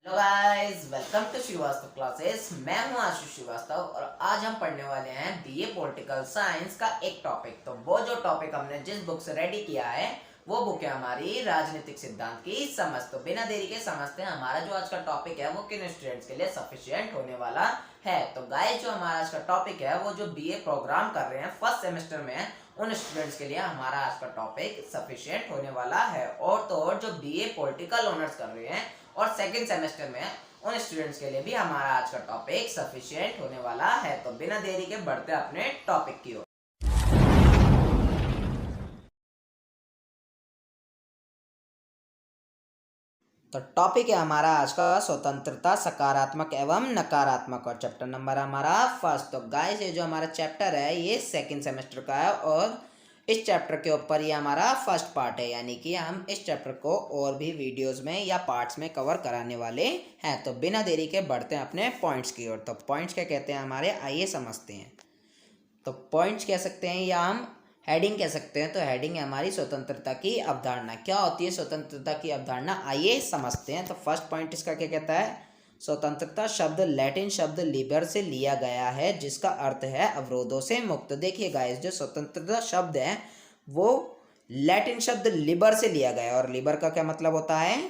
Hello guys, welcome to Srivastava classes. मैं हूं आशीष श्रीवास्तव और आज हम पढ़ने वाले हैं बीए पॉलिटिकल साइंस का एक टॉपिक। तो वो जो टॉपिक हमने जिस बुक से रेडी किया है वो बुक है हमारी राजनीतिक सिद्धांत की समझ। तो बिना देरी के समझते हैं हमारा जो आज का टॉपिक है वो किन स्टूडेंट्स के लिए सफिशिएंट होने वाला है। तो गाइस, जो हमारा आज का टॉपिक है वो जो बीए प्रोग्राम कर रहे हैं फर्स्ट सेमेस्टर में उन स्टूडेंट्स के लिए हमारा आज का टॉपिक सफिशिएंट होने वाला है। और तो और जो बीए पॉलिटिकल ऑनर्स कर रहे हैं और सेकंड सेमेस्टर में उन स्टूडेंट्स के लिए भी हमारा आज का टॉपिक सफिशिएंट होने वाला है। तो बिना देरी के बढ़ते अपने टॉपिक की ओर। तो टॉपिक है हमारा आज का स्वतंत्रता सकारात्मक एवं नकारात्मक, और चैप्टर नंबर हमारा फर्स्ट। तो गाइस, ये जो हमारा चैप्टर है ये सेकंड सेमेस्टर का है और इस चैप्टर के ऊपर ये हमारा फर्स्ट पार्ट है, यानी कि हम इस चैप्टर को और भी वीडियोस में या पार्ट्स में कवर कराने वाले हैं। तो बिना देरी के बढ़ते हैं अपने पॉइंट्स की ओर। तो पॉइंट्स क्या कहते हैं हमारे, आइए समझते हैं। तो पॉइंट्स कह सकते हैं या हम हेडिंग कह सकते हैं। तो हेडिंग है हमारी स्वतंत्रता की अवधारणा। क्या होती है स्वतंत्रता की अवधारणा, आइए समझते हैं। तो फर्स्ट पॉइंट इसका क्या कहता है, स्वतंत्रता शब्द लैटिन शब्द लिबर से लिया गया है जिसका अर्थ है अवरोधों से मुक्त। देखिए गाइस, जो स्वतंत्रता शब्द है वो लैटिन शब्द लिबर से लिया गया है और लिबर का क्या मतलब होता है,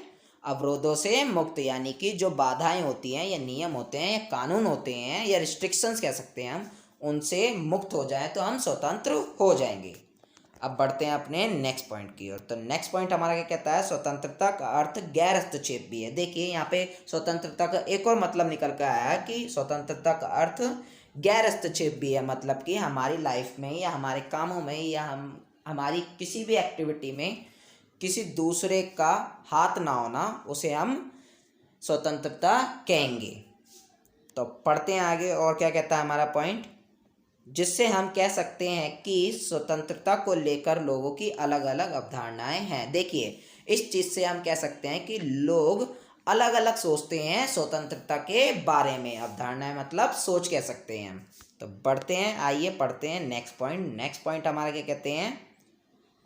अवरोधों से मुक्त, यानी कि जो बाधाएं होती हैं या नियम होते हैं या कानून होते हैं या रिस्ट्रिक्शंस कह सकते हैं हम, उनसे मुक्त हो जाए तो हम स्वतंत्र हो जाएंगे। अब बढ़ते हैं अपने नेक्स्ट पॉइंट की ओर। तो नेक्स्ट पॉइंट हमारा क्या कहता है, स्वतंत्रता का अर्थ गैर हस्तक्षेप भी है। देखिए यहाँ पे स्वतंत्रता का एक और मतलब निकल कर आया है कि स्वतंत्रता का अर्थ गैर हस्तक्षेप भी है। मतलब कि हमारी लाइफ में या हमारे कामों में या हमारी किसी भी एक्टिविटी में किसी दूसरे का हाथ ना होना, उसे हम स्वतंत्रता कहेंगे। तो पढ़ते हैं आगे और क्या कहता है हमारा पॉइंट, जिससे हम कह सकते हैं कि स्वतंत्रता को लेकर लोगों की अलग अलग अवधारणाएं हैं। देखिए, इस चीज़ से हम कह सकते हैं कि लोग अलग अलग सोचते हैं स्वतंत्रता के बारे में। अवधारणाएं मतलब सोच कह सकते हैं हम। तो बढ़ते हैं, आइए पढ़ते हैं नेक्स्ट पॉइंट। नेक्स्ट पॉइंट हमारा क्या कहते हैं,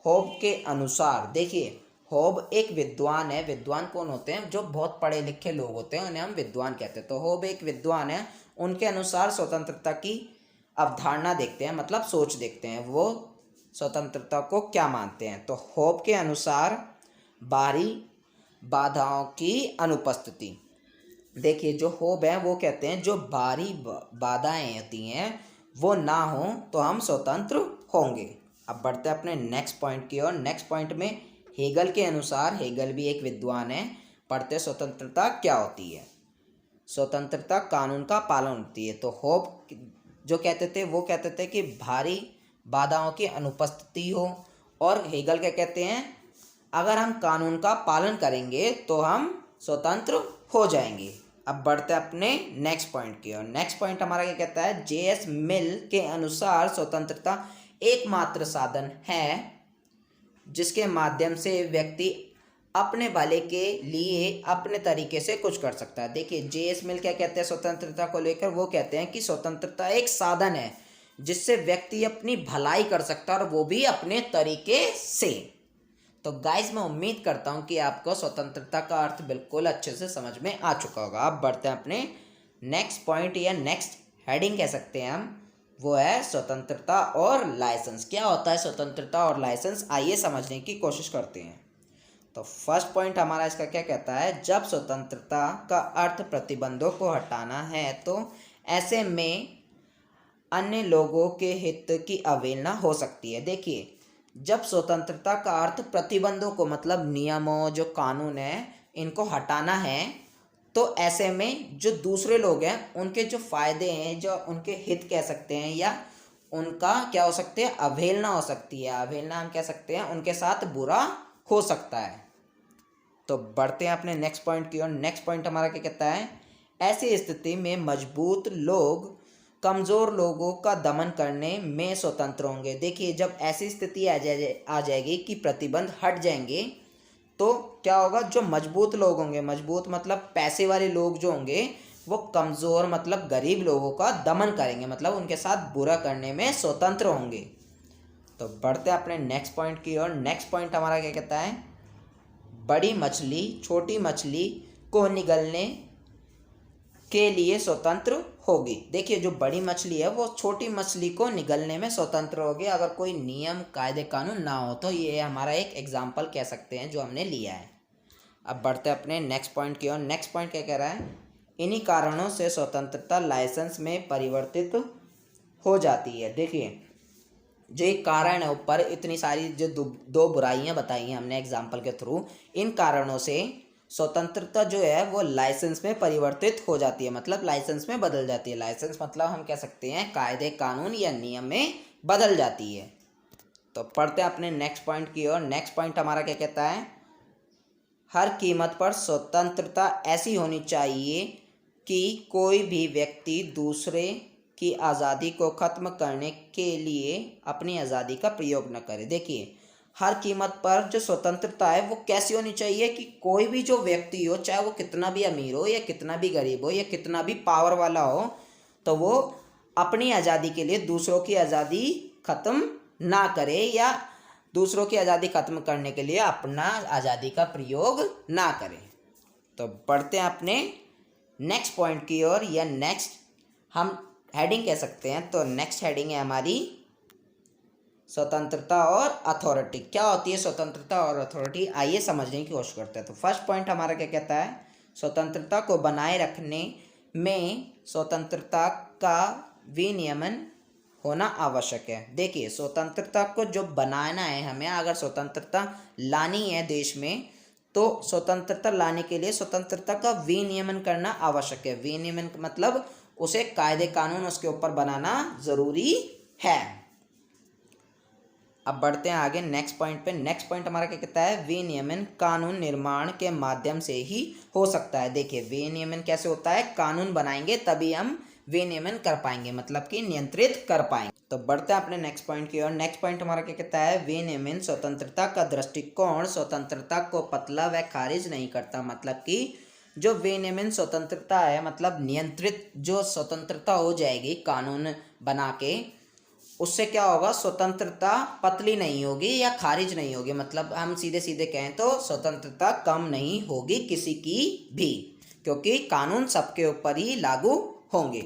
होब के अनुसार। देखिए, होब एक विद्वान है। विद्वान कौन होते हैं, जो बहुत पढ़े लिखे लोग होते हैं उन्हें हम विद्वान कहते हैं। तो होब एक विद्वान है। उनके अनुसार स्वतंत्रता की अवधारणा देखते हैं, मतलब सोच देखते हैं, वो स्वतंत्रता को क्या मानते हैं। तो होब के अनुसार बाहरी बाधाओं की अनुपस्थिति। देखिए, जो होब है वो कहते हैं जो बाहरी बाधाएं होती हैं वो ना हो तो हम स्वतंत्र होंगे। अब बढ़ते हैं अपने नेक्स्ट पॉइंट की ओर। नेक्स्ट पॉइंट में हेगल के अनुसार, हेगल भी एक विद्वान है, पढ़ते स्वतंत्रता क्या होती है। स्वतंत्रता कानून का पालन होती है। तो होब जो कहते थे वो कहते थे कि भारी बाधाओं की अनुपस्थिति हो, और हेगल क्या कहते हैं, अगर हम कानून का पालन करेंगे तो हम स्वतंत्र हो जाएंगे। अब बढ़ते हैं अपने नेक्स्ट पॉइंट की ओर। नेक्स्ट पॉइंट हमारा क्या कहता है, जेएस मिल के अनुसार स्वतंत्रता एकमात्र साधन है जिसके माध्यम से व्यक्ति अपने भले के लिए अपने तरीके से कुछ कर सकता है। देखिए, जेएस मिल क्या कहते हैं स्वतंत्रता को लेकर, वो कहते हैं कि स्वतंत्रता एक साधन है जिससे व्यक्ति अपनी भलाई कर सकता है और वो भी अपने तरीके से। तो गाइस, मैं उम्मीद करता हूँ कि आपको स्वतंत्रता का अर्थ बिल्कुल अच्छे से समझ में आ चुका होगा। अब बढ़ते हैं अपने नेक्स्ट पॉइंट या नेक्स्ट हेडिंग कह सकते हैं हम, वो है स्वतंत्रता और लाइसेंस। क्या होता है स्वतंत्रता और लाइसेंस, आइए समझने की कोशिश करते हैं। तो फर्स्ट पॉइंट हमारा इसका क्या कहता है, जब स्वतंत्रता का अर्थ प्रतिबंधों को हटाना है तो ऐसे में अन्य लोगों के हित की अवहेलना हो सकती है। देखिए, जब स्वतंत्रता का अर्थ प्रतिबंधों को मतलब नियमों, जो कानून है, इनको हटाना है, तो ऐसे में जो दूसरे लोग हैं उनके जो फायदे हैं, जो उनके हित कह सकते हैं, या उनका क्या हो सकते हैं, अवहेलना हो सकती है। अवहेलना हम कह सकते हैं उनके साथ बुरा हो सकता है। तो बढ़ते हैं अपने नेक्स्ट पॉइंट की ओर। नेक्स्ट पॉइंट हमारा क्या कहता है, ऐसी स्थिति में मजबूत लोग कमज़ोर लोगों का दमन करने में स्वतंत्र होंगे। देखिए, जब ऐसी स्थिति आ जाएगी कि प्रतिबंध हट जाएंगे तो क्या होगा, जो मजबूत लोग होंगे, मजबूत मतलब पैसे वाले लोग जो होंगे, वो कमज़ोर मतलब गरीब लोगों का दमन करेंगे, मतलब उनके साथ बुरा करने में स्वतंत्र होंगे। तो बढ़ते हैं अपने नेक्स्ट पॉइंट की ओर। नेक्स्ट पॉइंट हमारा क्या कहता है, बड़ी मछली छोटी मछली को निगलने के लिए स्वतंत्र होगी। देखिए जो बड़ी मछली है वो छोटी मछली को निगलने में स्वतंत्र होगी अगर कोई नियम कायदे कानून ना हो। तो ये हमारा एक एग्जाम्पल कह सकते हैं जो हमने लिया है। अब बढ़ते अपने नेक्स्ट पॉइंट की ओर। नेक्स्ट पॉइंट क्या कह रहा है, इन्हीं कारणों से स्वतंत्रता लाइसेंस में परिवर्तित हो जाती है। देखिए जो एक कारण है ऊपर इतनी सारी जो दो बुराइयां बताई हैं हमने एग्जाम्पल के थ्रू, इन कारणों से स्वतंत्रता जो है वो लाइसेंस में परिवर्तित हो जाती है, मतलब लाइसेंस में बदल जाती है। लाइसेंस मतलब हम कह सकते हैं कायदे कानून या नियम में बदल जाती है। तो पढ़ते हैं अपने नेक्स्ट पॉइंट की ओर। नेक्स्ट पॉइंट हमारा क्या कहता है, हर कीमत पर स्वतंत्रता ऐसी होनी चाहिए कि कोई भी व्यक्ति दूसरे की आज़ादी को ख़त्म करने के लिए अपनी आज़ादी का प्रयोग न करे। देखिए हर कीमत पर जो स्वतंत्रता है वो कैसी होनी चाहिए कि कोई भी जो व्यक्ति हो, चाहे वो कितना भी अमीर हो या कितना भी गरीब हो या कितना भी पावर वाला हो, तो वो अपनी आज़ादी के लिए दूसरों की आज़ादी ख़त्म ना करे या दूसरों की आज़ादी ख़त्म करने के लिए अपना आज़ादी का प्रयोग ना करे। तो बढ़ते हैं अपने नेक्स्ट पॉइंट की ओर, या नेक्स्ट हम हेडिंग कह सकते हैं। तो नेक्स्ट हेडिंग है हमारी स्वतंत्रता और अथॉरिटी। क्या होती है स्वतंत्रता और अथॉरिटी, आइए समझने की कोशिश करते हैं। तो फर्स्ट पॉइंट हमारा क्या कहता है, स्वतंत्रता को बनाए रखने में स्वतंत्रता का विनियमन होना आवश्यक है। देखिए स्वतंत्रता को जो बनाना है हमें, अगर स्वतंत्रता लानी है देश में, तो स्वतंत्रता लाने के लिए स्वतंत्रता का विनियमन करना आवश्यक है। विनियमन मतलब उसे कायदे कानून उसके ऊपर बनाना ज़रूरी है। अब बढ़ते हैं आगे नेक्स्ट पॉइंट पे। नेक्स्ट पॉइंट हमारा क्या कहता है, विनियमन कानून निर्माण के माध्यम से ही हो सकता है। देखिए विनियमन कैसे होता है, कानून बनाएंगे तभी हम विनियमन कर पाएंगे, मतलब कि नियंत्रित कर पाएंगे। तो बढ़ते हैं अपने नेक्स्ट पॉइंट की ओर। नेक्स्ट पॉइंट हमारा क्या कहता है, विनियमन स्वतंत्रता का दृष्टिकोण स्वतंत्रता को पतला व खारिज नहीं करता। मतलब कि जो विनियमन स्वतंत्रता है, मतलब नियंत्रित जो स्वतंत्रता हो जाएगी कानून बना के, उससे क्या होगा, स्वतंत्रता पतली नहीं होगी या खारिज नहीं होगी। मतलब हम सीधे सीधे कहें तो स्वतंत्रता कम नहीं होगी किसी की भी, क्योंकि कानून सबके ऊपर ही लागू होंगे।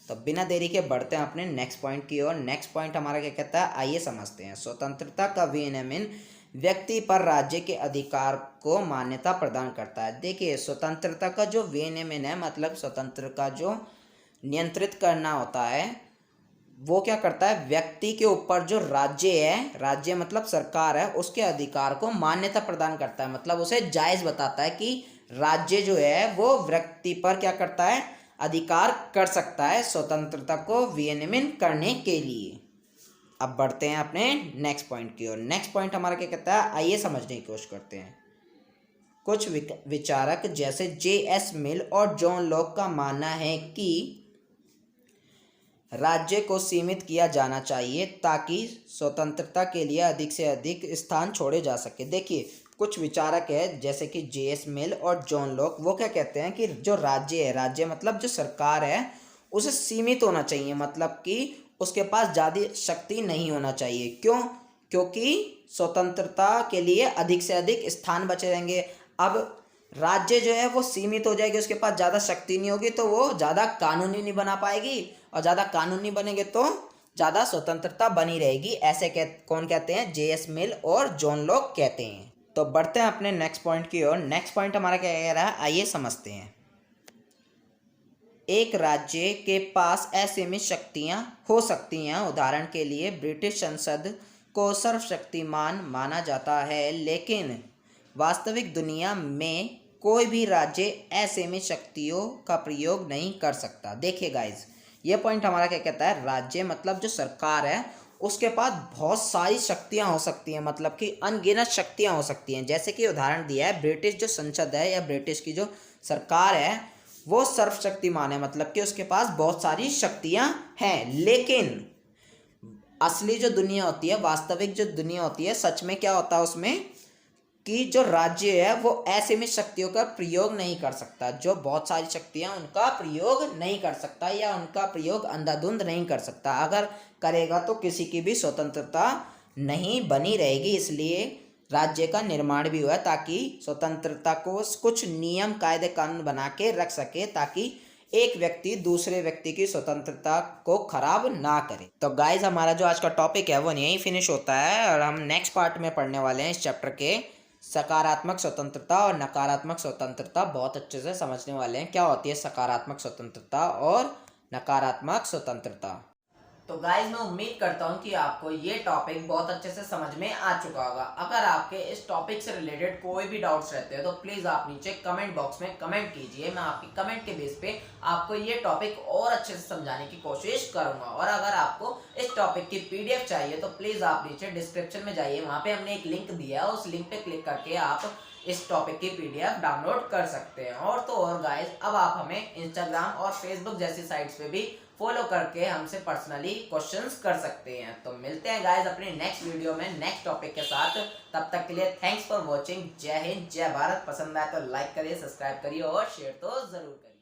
तो बिना देरी के बढ़ते हैं अपने नेक्स्ट पॉइंट की ओर। नेक्स्ट पॉइंट हमारा क्या कहता है, आइए समझते हैं। स्वतंत्रता का विनियमन व्यक्ति पर राज्य के अधिकार को मान्यता प्रदान करता है। देखिए स्वतंत्रता का जो विनियमन है, मतलब स्वतंत्र का जो नियंत्रित करना होता है, वो क्या करता है, व्यक्ति के ऊपर जो राज्य है, राज्य मतलब सरकार है, उसके अधिकार को मान्यता प्रदान करता है। मतलब उसे जायज़ बताता है कि राज्य जो है वो व्यक्ति पर क्या करता है, अधिकार कर सकता है स्वतंत्रता को विनियमन करने के लिए। अब बढ़ते हैं अपने नेक्स्ट पॉइंट की ओर। नेक्स्ट पॉइंट हमारा क्या कहता है, आइए समझने की कोशिश करते हैं। कुछ विचारक जैसे J.S. मिल और जॉन लॉक का मानना है कि राज्य को सीमित किया जाना चाहिए ताकि स्वतंत्रता के लिए अधिक से अधिक स्थान छोड़े जा सके। देखिए कुछ विचारक है जैसे कि J.S. मिल और जॉन लॉक, वो क्या कहते हैं कि जो राज्य है, राज्य मतलब जो सरकार है, उसे सीमित होना चाहिए, मतलब कि उसके पास ज़्यादा शक्ति नहीं होना चाहिए। क्यों, क्योंकि स्वतंत्रता के लिए अधिक से अधिक स्थान बचे रहेंगे। अब राज्य जो है वो सीमित हो जाएगी, उसके पास ज़्यादा शक्ति नहीं होगी, तो वो ज़्यादा कानूनी नहीं बना पाएगी, और ज़्यादा कानूनी बनेंगे तो ज़्यादा स्वतंत्रता बनी रहेगी। ऐसे कौन कहते हैं, J.S. मिल और जॉन लॉक कहते हैं। तो बढ़ते हैं अपने नेक्स्ट पॉइंट की ओर। नेक्स्ट पॉइंट हमारा क्या कह रहा है, आइए समझते हैं। एक राज्य के पास असीमित शक्तियां हो सकती हैं। उदाहरण के लिए ब्रिटिश संसद को सर्वशक्तिमान माना जाता है, लेकिन वास्तविक दुनिया में कोई भी राज्य असीमित शक्तियों का प्रयोग नहीं कर सकता। देखिए गाइज, ये पॉइंट हमारा क्या कहता है, राज्य मतलब जो सरकार है उसके पास बहुत सारी शक्तियां हो सकती हैं, मतलब कि अनगिनत शक्तियां हो सकती हैं। जैसे कि उदाहरण दिया है, ब्रिटिश जो संसद है या ब्रिटिश की जो सरकार है वो सर्वशक्तिमान है, मतलब कि उसके पास बहुत सारी शक्तियां हैं। लेकिन असली जो दुनिया होती है, वास्तविक जो दुनिया होती है, सच में क्या होता है उसमें कि जो राज्य है वो असीमित शक्तियों का प्रयोग नहीं कर सकता। जो बहुत सारी शक्तियां उनका प्रयोग नहीं कर सकता या उनका प्रयोग अंधाधुंध नहीं कर सकता। अगर करेगा तो किसी की भी स्वतंत्रता नहीं बनी रहेगी। इसलिए राज्य का निर्माण भी हुआ ताकि स्वतंत्रता को कुछ नियम कायदे कानून बना के रख सके ताकि एक व्यक्ति दूसरे व्यक्ति की स्वतंत्रता को खराब ना करे। तो गाइज हमारा जो आज का टॉपिक है वो यहीं फिनिश होता है और हम नेक्स्ट पार्ट में पढ़ने वाले हैं इस चैप्टर के सकारात्मक स्वतंत्रता और नकारात्मक स्वतंत्रता। बहुत अच्छे से समझने वाले हैं क्या होती है सकारात्मक स्वतंत्रता और नकारात्मक स्वतंत्रता। तो गाइज मैं उम्मीद करता हूँ कि आपको ये टॉपिक बहुत अच्छे से समझ में आ चुका होगा। अगर आपके इस टॉपिक से रिलेटेड कोई भी डाउट्स रहते हैं तो प्लीज़ आप नीचे कमेंट बॉक्स में कमेंट कीजिए। मैं आपकी कमेंट के बेस पे आपको ये टॉपिक और अच्छे से समझाने की कोशिश करूँगा। और अगर आपको इस टॉपिक की PDF चाहिए तो प्लीज़ आप नीचे डिस्क्रिप्शन में जाइए, वहाँ पर हमने एक लिंक दिया है, उस लिंक पर क्लिक करके आप इस टॉपिक की PDF डाउनलोड कर सकते हैं। और तो और गाइज अब आप हमें इंस्टाग्राम और फेसबुक जैसी साइट्स पे भी फॉलो करके हमसे पर्सनली क्वेश्चंस कर सकते हैं। तो मिलते हैं गाइज अपने नेक्स्ट वीडियो में नेक्स्ट टॉपिक के साथ। तब तक के लिए थैंक्स फॉर वॉचिंग। जय हिंद, जय भारत। पसंद आए तो लाइक करिए, सब्सक्राइब करिए और शेयर तो जरूर करिए।